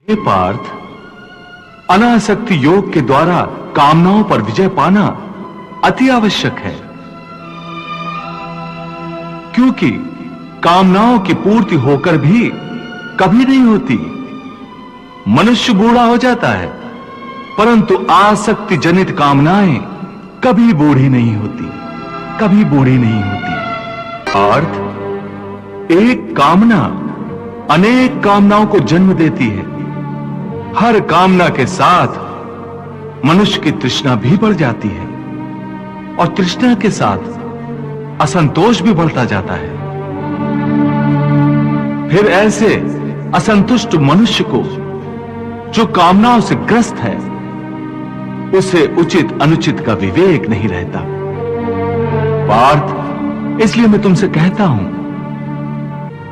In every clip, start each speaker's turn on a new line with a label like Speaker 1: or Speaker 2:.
Speaker 1: हे पार्थ, अनासक्ति योग के द्वारा कामनाओं पर विजय पाना अति आवश्यक है, क्योंकि कामनाओं की पूर्ति होकर भी कभी नहीं होती। मनुष्य बूढ़ा हो जाता है, परंतु आसक्ति जनित कामनाएं कभी बूढ़ी नहीं होती, कभी बूढ़ी नहीं होती। अर्थ, एक कामना अनेक कामनाओं को जन्म देती है। हर कामना के साथ मनुष्य की तृष्णा भी बढ़ जाती है और तृष्णा के साथ असंतोष भी बढ़ता जाता है। फिर ऐसे असंतुष्ट मनुष्य को, जो कामनाओं से ग्रस्त है, उसे उचित अनुचित का विवेक नहीं रहता। पार्थ, इसलिए मैं तुमसे कहता हूं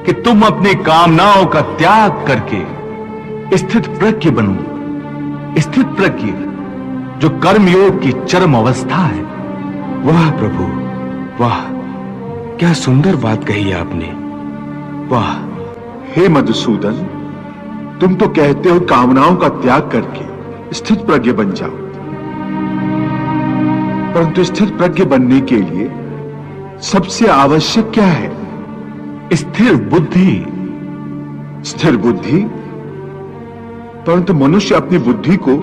Speaker 1: कि तुम अपनी कामनाओं का त्याग करके स्थित प्रज्ञ बनो। स्थित प्रज्ञ जो कर्मयोग की चरम अवस्था है।
Speaker 2: वाह प्रभु, वाह, क्या सुंदर बात कही आपने। वाह।
Speaker 3: हे मधुसूदन, तुम तो कहते हो कामनाओं का त्याग करके स्थित प्रज्ञ बन जाओ, परंतु स्थित प्रज्ञ बनने के लिए सबसे आवश्यक क्या है?
Speaker 1: स्थिर बुद्धि।
Speaker 3: स्थिर बुद्धि? परंतु मनुष्य अपनी बुद्धि को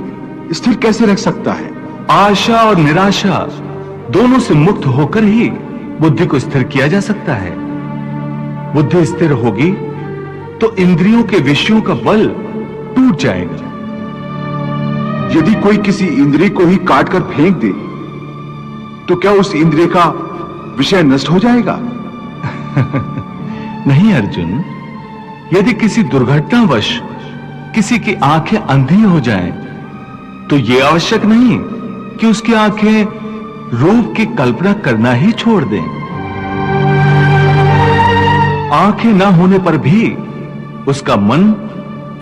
Speaker 3: स्थिर कैसे रख सकता है?
Speaker 1: आशा और निराशा दोनों से मुक्त होकर ही बुद्धि को स्थिर किया जा सकता है। बुद्धि स्थिर होगी तो इंद्रियों के विषयों का बल टूट जाएगा।
Speaker 3: यदि कोई किसी इंद्रिय को ही काट कर फेंक दे तो क्या उस इंद्रिय का विषय नष्ट हो जाएगा?
Speaker 1: नहीं अर्जुन, यदि किसी दुर्घटनावश किसी की आंखें अंधी हो जाएं, तो यह आवश्यक नहीं कि उसकी आंखें रूप की कल्पना करना ही छोड़ दें। आंखें न होने पर भी उसका मन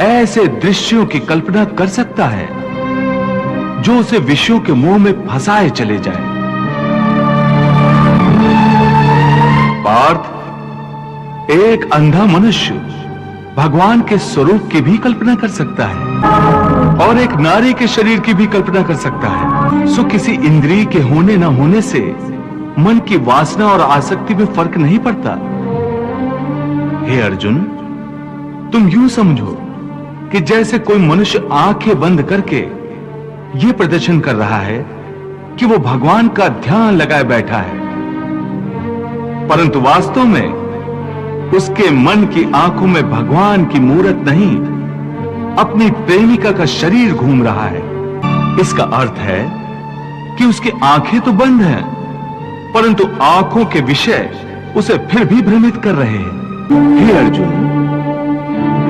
Speaker 1: ऐसे दृश्यों की कल्पना कर सकता है जो उसे विषयों के मुंह में फंसाए चले जाए। पार्थ, एक अंधा मनुष्य भगवान के स्वरूप की भी कल्पना कर सकता है और एक नारी के शरीर की भी कल्पना कर सकता है। सो किसी इंद्रिय के होने न होने से मन की वासना और आसक्ति में फर्क नहीं पड़ता। हे अर्जुन, तुम यूं समझो कि जैसे कोई मनुष्य आंखें बंद करके यह प्रदर्शन कर रहा है कि वो भगवान का ध्यान लगाए बैठा है, परंतु वास्तव में उसके मन की आंखों में भगवान की मूरत नहीं, अपनी प्रेमिका का शरीर घूम रहा है। इसका अर्थ है कि उसकी आंखें तो बंद हैं, परंतु आंखों के विषय उसे फिर भी भ्रमित कर रहे हैं।
Speaker 3: हे अर्जुन,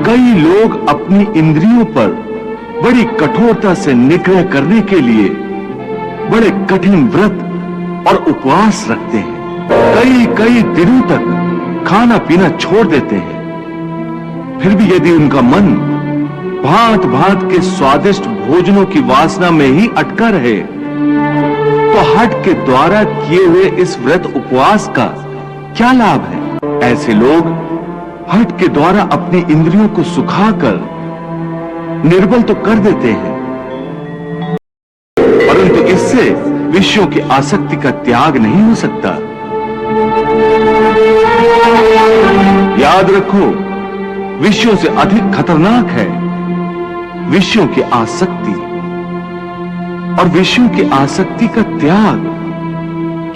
Speaker 3: कई लोग अपनी इंद्रियों पर बड़ी कठोरता से निग्रह करने के लिए बड़े कठिन व्रत और उपवास रखते हैं। कई कई दिनों तक खाना पीना छोड़ देते हैं। फिर भी यदि उनका मन भांत भांत के स्वादिष्ट भोजनों की वासना में ही अटका रहे, तो हठ के द्वारा किए हुए इस व्रत उपवास का क्या लाभ है? ऐसे लोग हठ के द्वारा अपनी इंद्रियों को सुखाकर निर्बल तो कर देते हैं, परंतु इससे विषयों की आसक्ति का त्याग नहीं हो सकता। याद रखो, विषयों से अधिक खतरनाक है विषयों की आसक्ति, और विषयों की आसक्ति का त्याग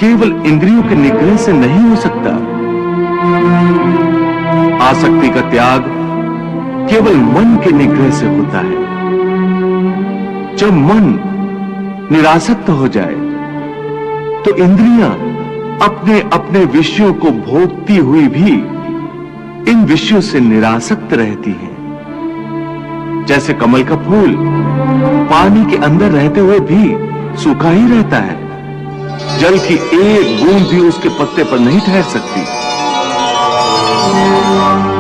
Speaker 3: केवल इंद्रियों के निग्रह से नहीं हो सकता। आसक्ति का त्याग केवल मन के निग्रह से होता है। जब मन निरासक्त हो जाए तो इंद्रियां अपने अपने विषयों को भोगती हुई भी इन विषयों से निरासक्त रहती हैं। जैसे कमल का फूल पानी के अंदर रहते हुए भी सूखा ही रहता है, जल की एक बूंद भी उसके पत्ते पर नहीं ठहर सकती।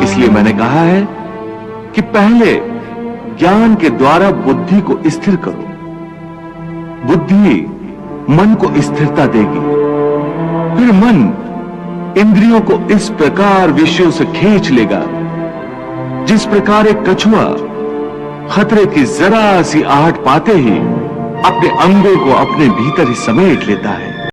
Speaker 3: इसलिए मैंने कहा है कि पहले ज्ञान के द्वारा बुद्धि को स्थिर करो। बुद्धि मन को स्थिरता देगी, फिर मन इंद्रियों को इस प्रकार विषयों से खींच लेगा जिस प्रकार एक कछुआ खतरे की जरा सी आहट पाते ही अपने अंगों को अपने भीतर ही समेट लेता है।